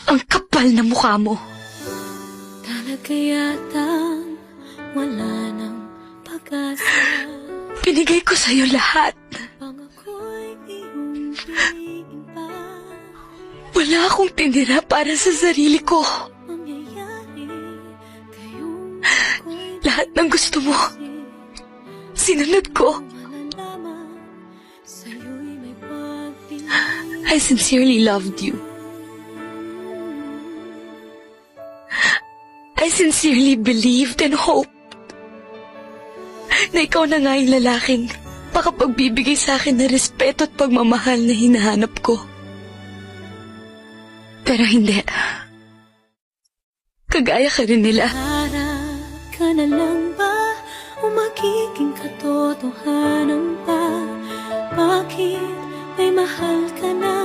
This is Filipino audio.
Ang kapal na mukha mo. Talaga yatang wala nang pag-asa. Binigay ko sa'yo lahat. Pangako'y iyong diin pa. Wala akong tinira para sa sarili ko. Mangyayari kayong ako'y Lahat ng gusto mo, sinunod ko. malalaman. Sa'yo'y may pagpili. I sincerely loved you. I sincerely believed and hoped na ikaw na nga yung lalaking makapagbibigay sa akin ng respeto at pagmamahal na hinahanap ko. Pero hindi. Kagaya ka rin nila. Para ka na lang ba o magiging katotohanan pa? Bakit may mahal ka na